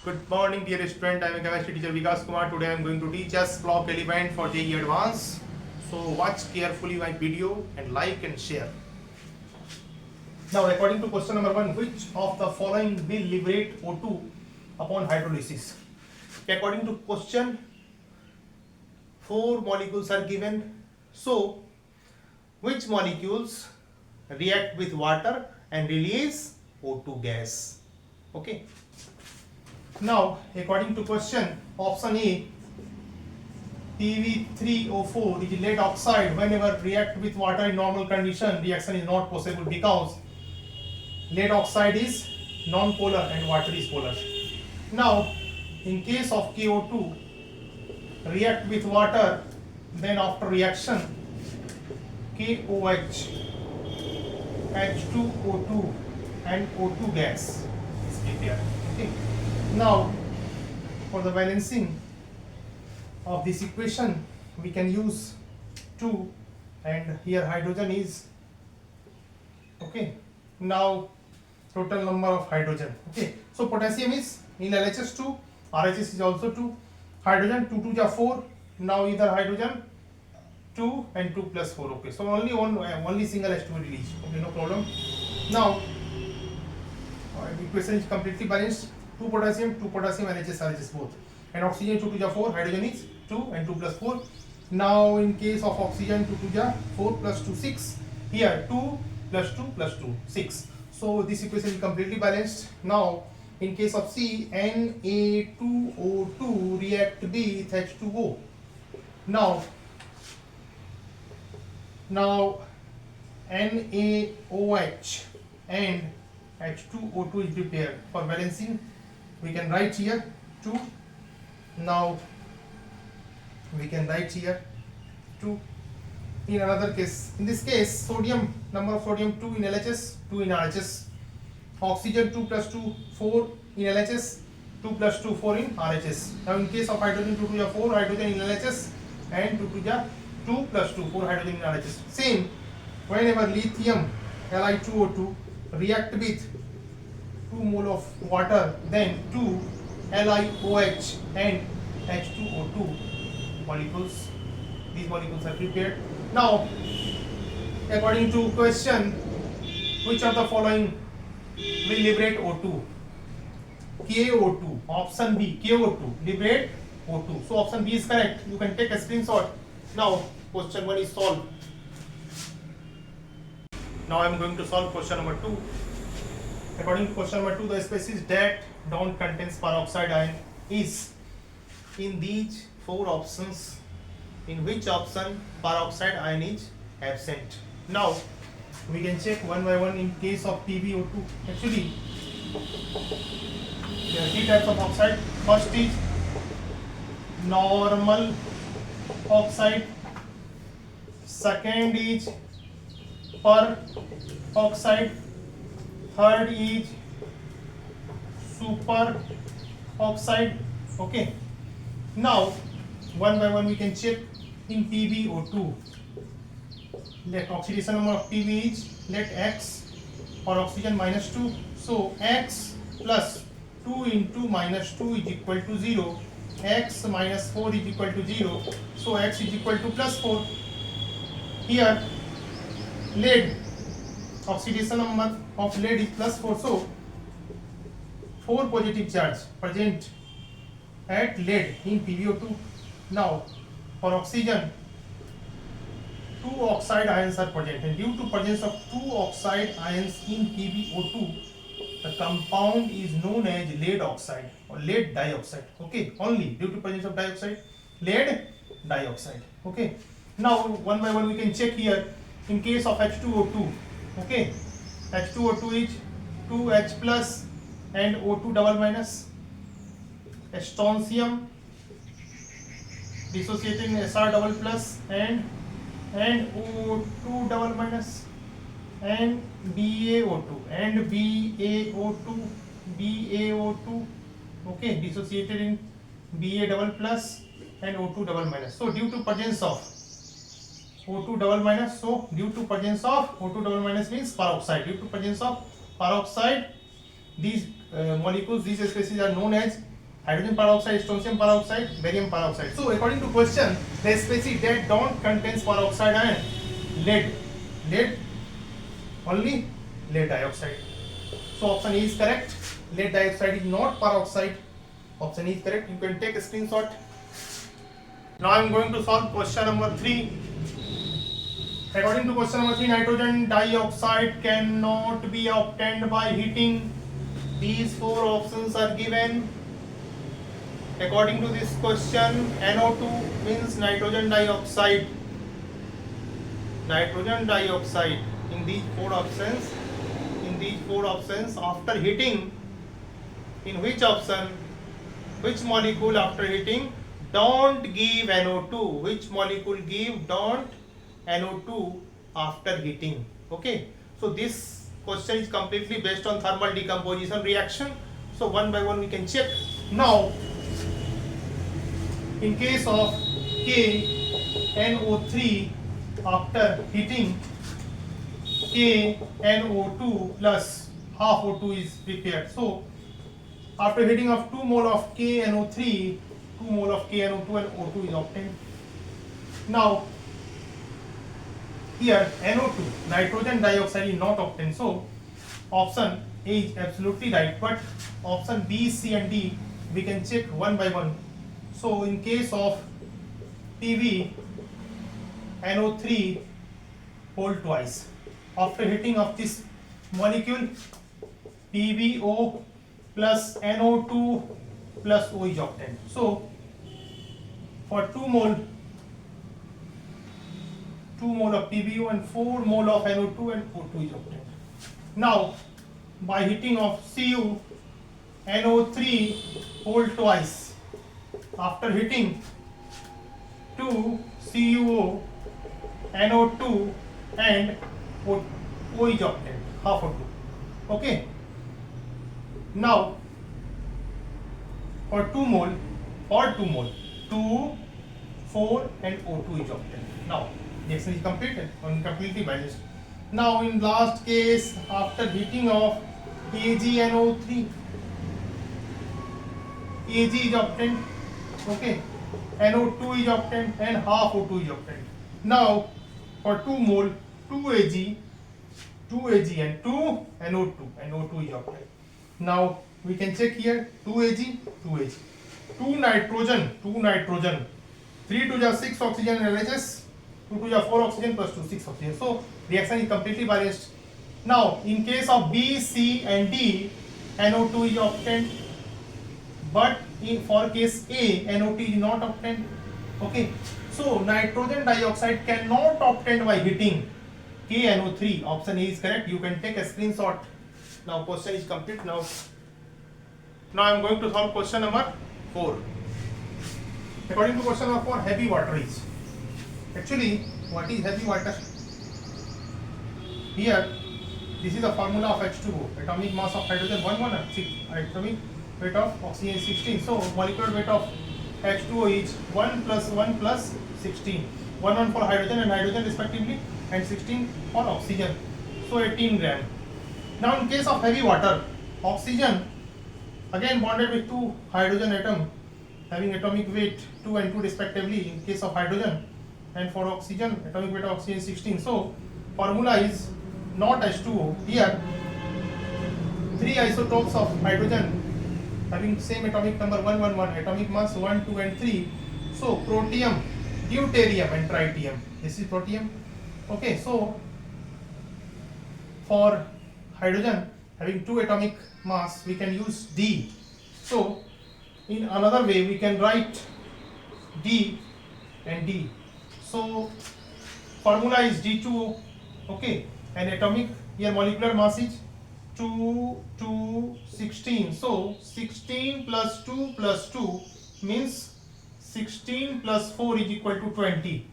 Good morning, dear student. I am chemistry teacher Vikas Kumar. Today I am going to teach us block element for JEE Advanced. So watch carefully my video and like and share. Now, according to question number 1, which of the following will liberate O2 upon hydrolysis? According to question, 4 molecules are given. So, which molecules react with water and release O2 gas? Okay. Now, according to question, option A, PV3O4 is lead oxide. Whenever react with water in normal condition, reaction is not possible because lead oxide is non-polar and water is polar. Now, in case of KO2, react with water, then after reaction, KOH, H2O2 and O2 gas is prepared. Okay. Now, for the balancing of this equation, we can use 2 and here hydrogen is, okay. Now, total number of hydrogen, okay. So, potassium is in LHS 2, RHS is also 2, hydrogen 2 2 are 4, now either hydrogen 2 and 2 plus 4, okay. So, only single has to be released, okay, no problem. Now, the equation is completely balanced. 2 potassium, LHS, RHS both. And oxygen 2 2 4, hydrogen is 2 and 2 plus 4. Now in case of oxygen 2 2 4 plus 2 6. Here 2 plus 2 plus 2 6. So this equation is completely balanced. Now in case of C, Na2O2 react with H2O. Now NaOH and H2O2 is prepared. For balancing, we can write here 2. Now we can write here 2. In another case, in this case, sodium, number of sodium 2 in LHS, 2 in RHS. Oxygen 2 plus 2 4 in LHS, 2 plus 2 4 in RHS. Now in case of hydrogen 2 2 4 hydrogen in LHS and 2 2 2 plus 2 4 hydrogen in RHS. Same, whenever lithium Li2O2 react with 2 mole of water, then 2 LiOH and H2O2 molecules, these molecules are prepared. Now, according to question, which of the following will liberate O2? KO2, option B, KO2, liberate O2. So option B is correct. You can take a screenshot. Now, question 1 is solved. Now I am going to solve question number 2. According to question number 2, the species that don't contains peroxide ion is in these 4 options. In which option peroxide ion is absent? Now we can check one by one. In case of PbO2, actually there are 3 types of oxide. First is normal oxide. Second is peroxide. Third is super oxide. Okay. Now one by one we can check. In PbO2, let oxidation number of Pb is, let X for oxygen minus 2. So X plus 2 into minus 2 is equal to 0. X minus 4 is equal to 0. So X is equal to plus 4. Here lead, oxidation number of lead is plus 4. So 4 positive charge present at lead in PbO2. Now for oxygen, 2 oxide ions are present, and due to presence of 2 oxide ions in PbO2, the compound is known as lead oxide or lead dioxide. Okay, only due to presence of dioxide, lead dioxide. Okay. Now one by one we can check here. In case of H2O2, okay, H2O2 is 2H plus and O2 double minus. Strontium dissociating Sr double plus and O2 double minus and BaO2 and BaO2, okay, dissociated in Ba double plus and O2 double minus. So due to presence of O2 double minus. So due to presence of O2 double minus means peroxide. Due to presence of peroxide, these molecules, these species are known as hydrogen peroxide, strontium peroxide, barium peroxide. So according to question, the species that don't contains peroxide ion, lead only lead dioxide. So option A is correct. Lead dioxide is not peroxide. Option A is correct. You can take a screenshot. Now I am going to solve question number 3. According to question number 3, nitrogen dioxide cannot be obtained by heating. These 4 options are given. According to this question, NO2 means nitrogen dioxide. Nitrogen dioxide in these 4 options. In these 4 options, after heating, in which option, which molecule after heating don't give NO2? Which molecule give don't NO2 after heating? Okay. So this question is completely based on thermal decomposition reaction. So one by one we can check. Now, in case of KNO3 after heating, KNO2 plus half O2 is prepared. So after heating of 2 mole of KNO3, 2 mole of KNO2 and O2 is obtained. Now here NO2, nitrogen dioxide, is not obtained. So option A is absolutely right, but option B, C and D we can check one by one. So in case of PV, NO3 hold twice. After heating of this molecule, PbO plus NO2 plus O is obtained. So for 2 mole of PbO and 4 mole of NO2 and O2 is obtained. Now by heating of Cu, NO3 hold twice. After heating 2 CuO, NO2 and O is obtained, half O2. Okay. Now for 2 mole, 2, 4 and O2 is obtained. Now reaction is completed and completely balanced. Now in last case, after heating of AgNO3, Ag is obtained. Okay, NO2 is obtained and half O2 is obtained. Now for 2 mole, 2 Ag and 2 NO2 and O2 is obtained. Now we can check here 2 Ag, 2 nitrogen, 3 to the 6 oxygen LHS, 2 to the 4 oxygen plus 2, 6 oxygen. So reaction is completely balanced. Now in case of B, C and D, NO2 is obtained, but for case A, NO2 is not obtained. Okay, so nitrogen dioxide cannot obtained by heating. KNO3, option A is correct. You can take a screenshot. Now question is complete. Now I am going to solve question number 4. According to question number 4, heavy water is. Actually, what is heavy water? Here, this is the formula of H2O. Atomic mass of hydrogen 1, atomic weight of oxygen 16. So molecular weight of H2O is 1 plus 16. 1 for hydrogen and hydrogen respectively, and 16 for oxygen. So 18 gram. Now in case of heavy water, oxygen again bonded with 2 hydrogen atom having atomic weight 2 and 2 respectively in case of hydrogen, and for oxygen atomic weight of oxygen 16. So formula is not H2O. Here 3 isotopes of hydrogen having same atomic number 111, atomic mass 1, 2 and 3. So protium, deuterium and tritium. This is protium. Okay, so for hydrogen having 2 atomic mass, we can use D. So in another way we can write D and D. So formula is D2O. Okay, and atomic here molecular mass is 2, 2, 16. So 16 plus 2 plus 2 means 16 plus 4 is equal to 20.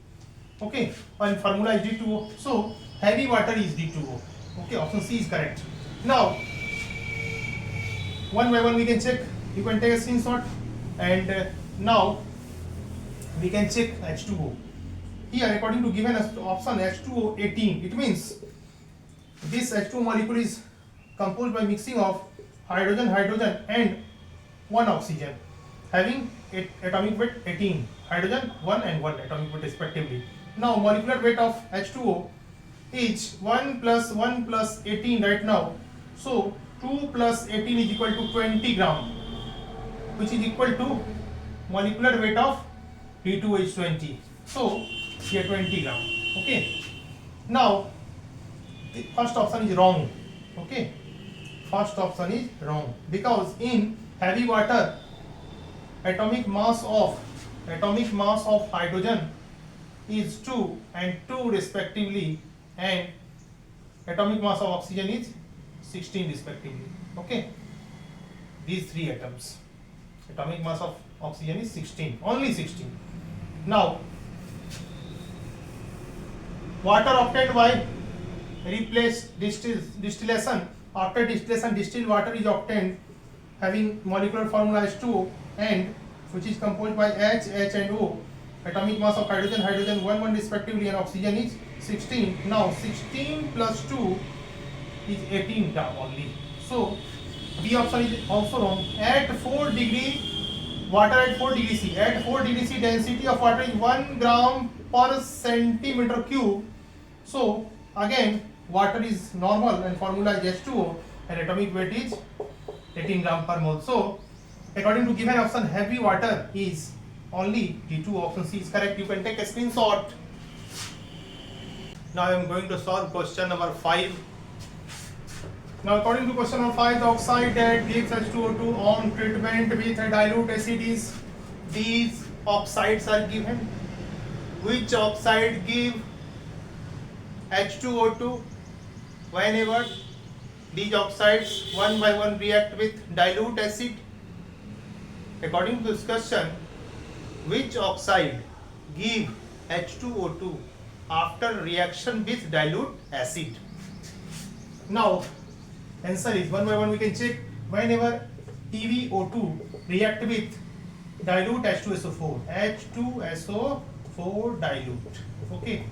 Okay, and formula is D2O. So heavy water is D2O. Okay, option C is correct. Now one by one we can check. You can take a screenshot, and now we can check H2O. Here according to given option H2O 18, it means this H2O molecule is composed by mixing of hydrogen and 1 oxygen. having atomic weight 18, hydrogen 1 and 1 atomic weight respectively. Now molecular weight of H2O is 1 plus 1 plus 18 right now. So 2 plus 18 is equal to 20 gram, which is equal to molecular weight of P2H20. So here 20 gram. Okay. Now the first option is wrong. Okay. First option is wrong because in heavy water atomic mass of hydrogen is 2 and 2 respectively, and atomic mass of oxygen is 16 respectively. Okay, these three atoms, atomic mass of oxygen is 16, only 16. Now water obtained by distillation, after distillation distilled water is obtained having molecular formula H2O, and which is composed by H and O. Atomic mass of hydrogen 1 respectively, and oxygen is 16. Now 16 plus 2 is 18 gram only. So B option is also wrong. At 4 degree water at 4 degree C, at 4 degree C density of water is 1 gram per centimeter cube. So again water is normal and formula is H2O, and atomic weight is 18 gram per mole. So according to given option, heavy water is only D2, option C is correct. You can take a screenshot. Now I am going to solve question number 5. Now according to question number 5, the oxide that gives H2O2 on treatment with a dilute acid is, these oxides are given. Which oxide give H2O2 whenever these oxides one by one react with dilute acid? According to this question, which oxide give H2O2 after reaction with dilute acid? Now answer is one by one we can check. Whenever PbO2 react with dilute H2SO4, H2SO4 dilute. Okay,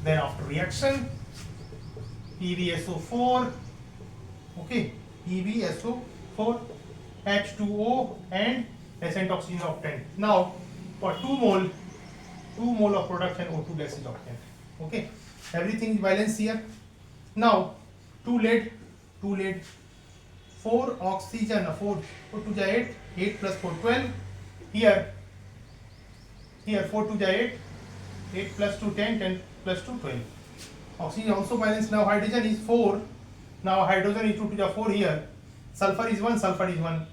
then after reaction PbSO4, okay, PbSO4, H2O and nascent oxygen obtained. Now for 2 mole of production O2 gas is obtained. Okay, everything is balanced here. Now 2 lead, 4 oxygen, 4 to the 8 plus 4 12. Here 4 to the 8 plus 2 10 plus 2 12. Oxygen also balanced. Now hydrogen is 4. Now hydrogen is 2 to the 4 here. Sulfur is 1,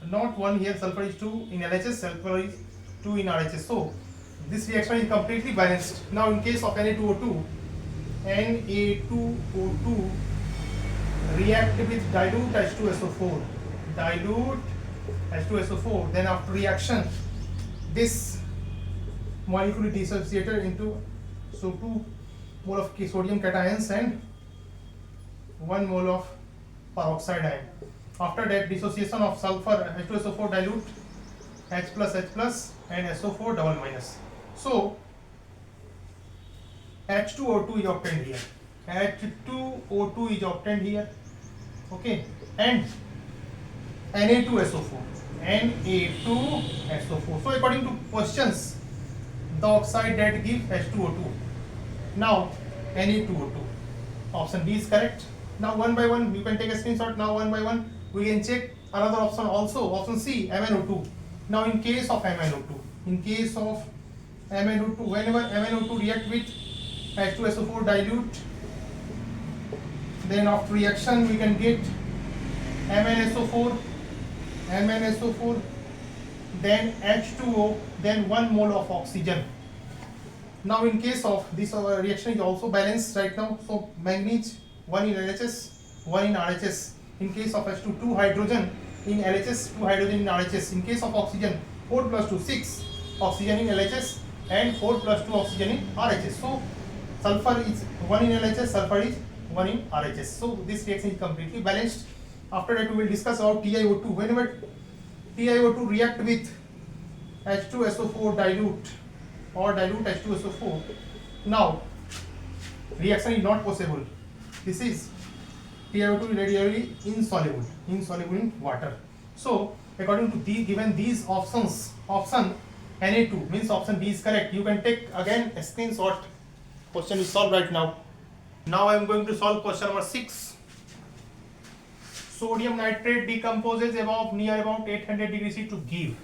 not 1 here. Sulfur is 2 in LHS, sulfur is 2 in RHS. So this reaction is completely balanced. Now in case of Na2O2 react with dilute H2SO4, then after reaction this molecule is dissociated into 2 mole of sodium cations and 1 mole of peroxide ion. After that dissociation of sulfur, H2SO4 dilute H plus and SO4 double minus. So H2O2 is obtained here. H2O2 is obtained here. Okay, and Na2SO4. So according to questions, the oxide that give H2O2. Now Na2O2. Option B is correct. Now one by one you can take a screenshot. Now one by one we can check another option also. Option C, MnO2. Now in case of MnO2, whenever MnO2 react with H2SO4 dilute, then after reaction we can get MnSO4, then H2O, then 1 mole of oxygen. Now in case of this reaction is also balanced right now. So manganese 1 in LHS, 1 in RHS. In case of H2, 2 hydrogen in LHS, 2 hydrogen in RHS. In case of oxygen, 4 plus 2, 6 oxygen in LHS and 4 plus 2 oxygen in RHS. So sulfur is 1 in LHS, sulfur is 1 in RHS. So this reaction is completely balanced. After that we will discuss about TiO2. Whenever TiO2 react with H2SO4 dilute or dilute H2SO4, now reaction is not possible. This is TiO2 is readily insoluble in water. So according to the given these options, option Na2 means option D is correct. You can take again a screenshot. Question is solved right now. Now I am going to solve question number 6. Sodium nitrate decomposes near about 800 degrees C to give.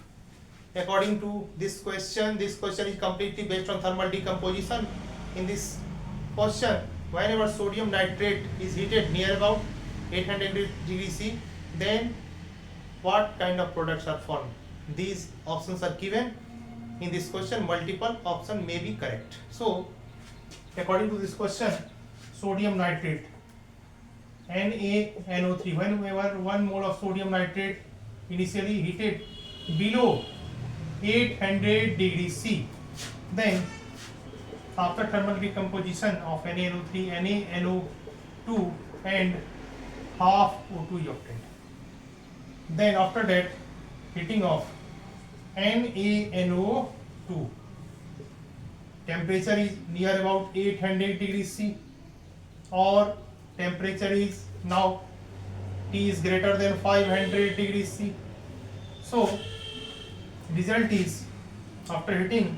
According to this question is completely based on thermal decomposition. In this question, whenever sodium nitrate is heated near about 800 degrees C, then what kind of products are formed? These options are given in this question. Multiple option may be correct. So, according to this question, sodium nitrate NaNO3, whenever 1 mole of sodium nitrate initially heated below 800 degrees C, then after thermal decomposition of NaNO3, NaNO2 and half O2 is obtained. Then after that, heating of NaNO2, temperature is near about 800 degrees C, or temperature is now T is greater than 500 degrees C. So result is after heating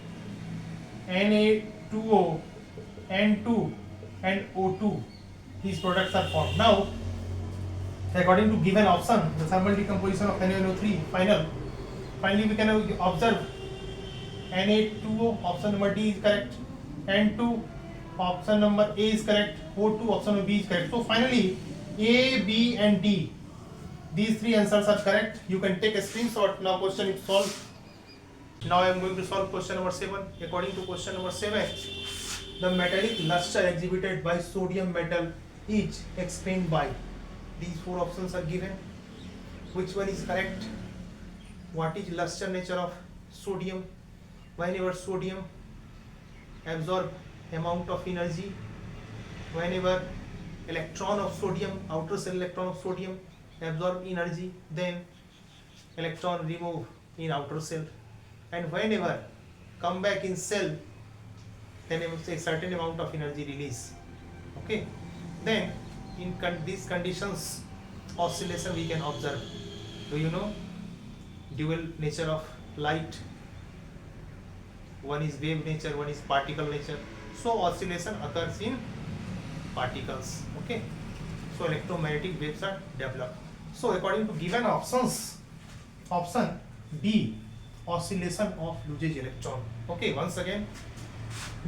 Na2O, N2 and O2, these products are formed. Now according to given option, the thermal decomposition of NaNO3 finally we can observe Na2O, option number D is correct, N2 option number A is correct, O2 option number B is correct. So finally A, B and D, these three answers are correct. You can take a screenshot. Now question is solved. Now I am going to solve question number 7. According to question number 7, the metallic luster exhibited by sodium metal is explained by. These four options are given. Which one is correct? What is luster nature of sodium? Whenever sodium absorb amount of energy, whenever electron of sodium, outer shell electron of sodium absorb energy, then electron remove in outer shell, and whenever come back in cell, then a certain amount of energy release. Okay, then in these conditions oscillation we can observe. Do you know dual nature of light? One is wave nature, one is particle nature. So oscillation occurs in particles. Okay, so electromagnetic waves are developed. So according to given options, option B, oscillation of Lugage electron. Okay, once again,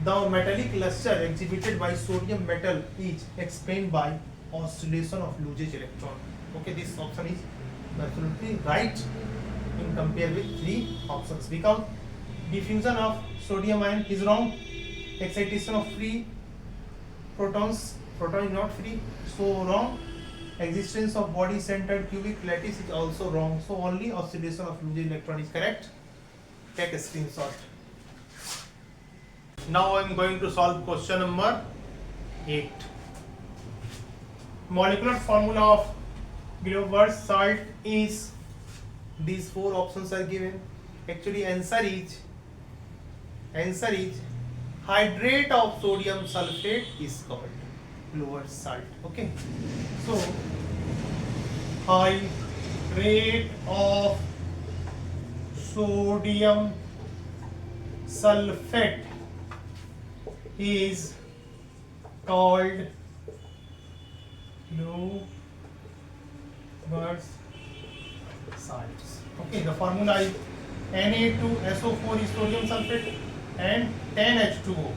the metallic luster exhibited by sodium metal is explained by oscillation of Lugage electron. Okay, this option is absolutely right in compare with three options, because diffusion of sodium ion is wrong, excitation of free protons, proton is not free, so wrong, existence of body centered cubic lattice is also wrong. So only oscillation of Lugage electron is correct. Take a screenshot. Now I am going to solve question number 8. Molecular formula of Gilbert salt is, these four options are given. Actually answer is hydrate of sodium sulfate is called Gilbert salt. Okay, so hydrate of sodium sulfate is called Gilbert salts. Okay, the formula is Na2SO4 is sodium sulfate and 10H2O.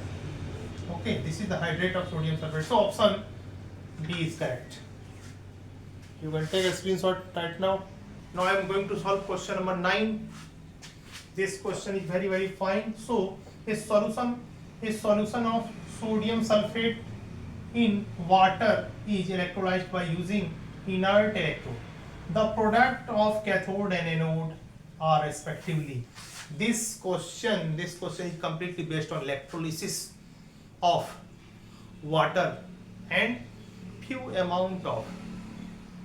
Okay, this is the hydrate of sodium sulfate. So option D is correct. You can take a screenshot right now. Now I am going to solve question number 9. This question is very, very fine. So a solution of sodium sulfate in water is electrolyzed by using inert electrode. The product of cathode and anode are respectively. This question is completely based on electrolysis of water, and few amount of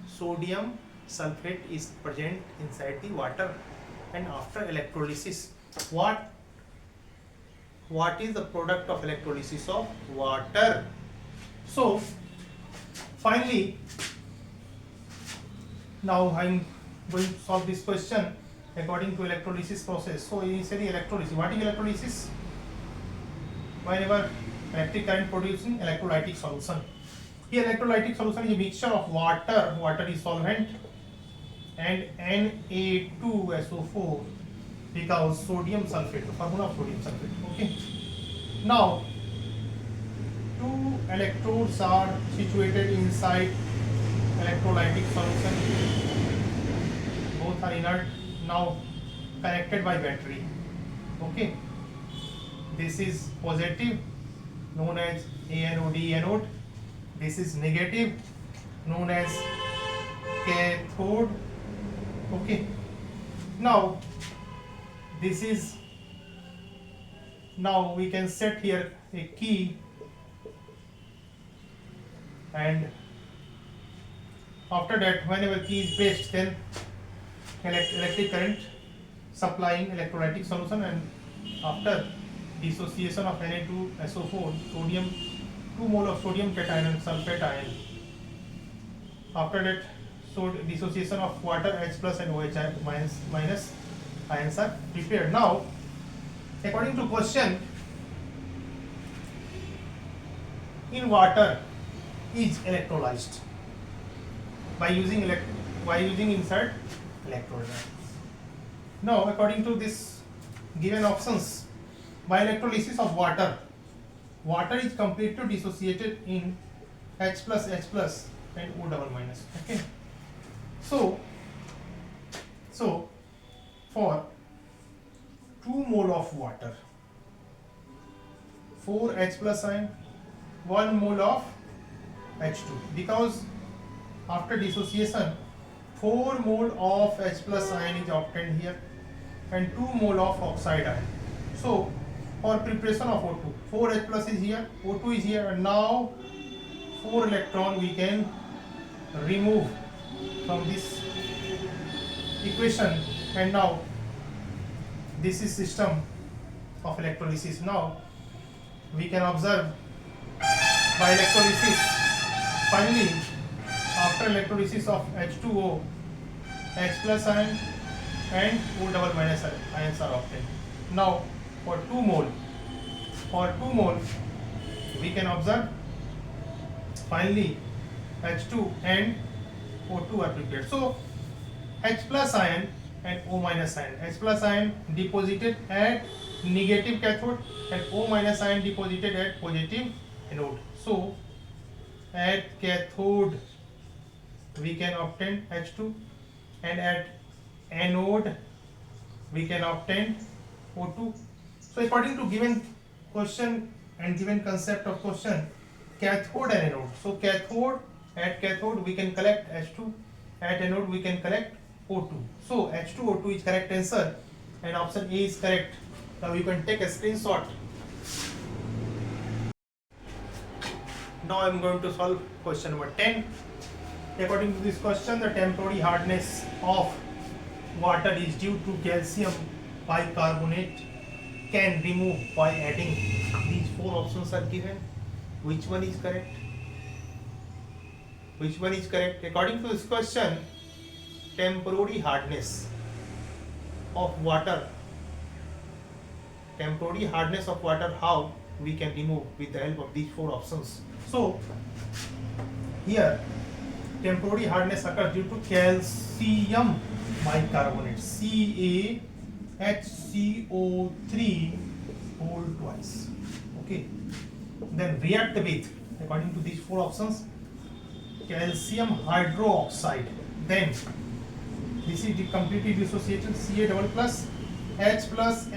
sodium sulfate is present inside the water, and after electrolysis, what is the product of electrolysis of water? So finally, now I am going to solve this question according to electrolysis process. So initially electrolysis. What is electrolysis? Whenever electric current producing electrolytic solution. Here electrolytic solution is a mixture of water is solvent, and Na2SO4 because sodium sulfate, the formula of sodium sulfate. Okay. Now, two electrodes are situated inside electrolytic solution. Both are inert, now connected by battery. Okay. This is positive, known as anode, anode. This is negative, known as cathode. Okay. Now this is, now we can set here a key, and after that whenever key is pressed, then electric current supplying electrolytic solution, and after dissociation of Na2SO4 sodium, 2 mole of sodium cation and sulfate ion. After that, so dissociation of water H plus and OH minus ions are prepared. Now, according to question, in water is electrolyzed by using insert electrode. Now, according to this given options, by electrolysis of water is completely dissociated in H plus and O double minus. Okay. So for 2 mole of water, 4 H plus ion, 1 mole of H2, because after dissociation 4 mole of H plus ion is obtained here and 2 mole of oxide ion. So for preparation of O2, 4 H plus is here, O2 is here, and now 4 electron we can remove from this equation, and now this is system of electrolysis. Now we can observe by electrolysis, finally after electrolysis of H2O, H plus ion and O double minus ions are obtained. Now for 2 mole we can observe finally H2 and O2 are prepared. So H plus ion and O minus ion. H plus ion deposited at negative cathode and O minus ion deposited at positive anode. So at cathode we can obtain H2 and at anode we can obtain O2. So according to given question and given concept of question, cathode and anode. So cathode, at cathode we can collect H2, at anode we can collect O2. So H2O2 is correct answer and option A is correct. Now you can take a screenshot. Now I am going to solve question number 10. According to this question, the temporary hardness of water is due to calcium bicarbonate can remove by adding. These 4 options are given. Which one is correct? Which one is correct? According to this question, temporary hardness of water, how we can remove with the help of these 4 options. So here temporary hardness occurs due to calcium bicarbonate, CaHCO3 whole twice. Okay. Then react with, according to these 4 options, calcium hydroxide. Then this is completely dissociated, Ca double plus, H plus,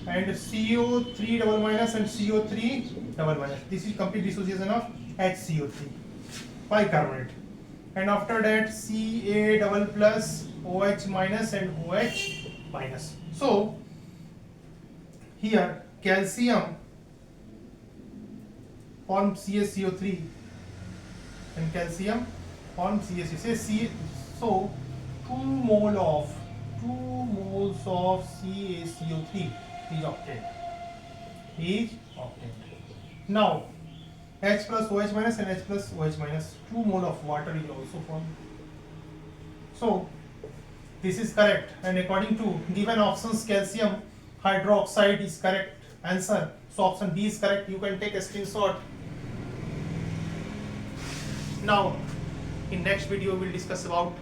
and CO3 double minus and CO3 double minus. This is complete dissociation of HCO3 bicarbonate. And after that Ca double plus, OH minus and OH minus. So here calcium form CaCO3 and calcium form CaCO3. So 2 moles of CaCO3 is obtained. Now H plus OH minus and H plus OH minus, 2 mole of water is also formed. So this is correct, and according to given options, calcium hydroxide is correct answer. So option B is correct. You can take a screenshot. Now in next video we will discuss about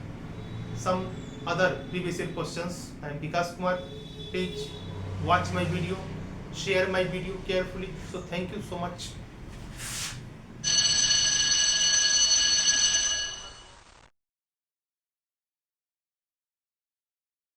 some other previous year questions. I am Vikas Kumar. Please watch my video, share my video carefully. So thank you so much.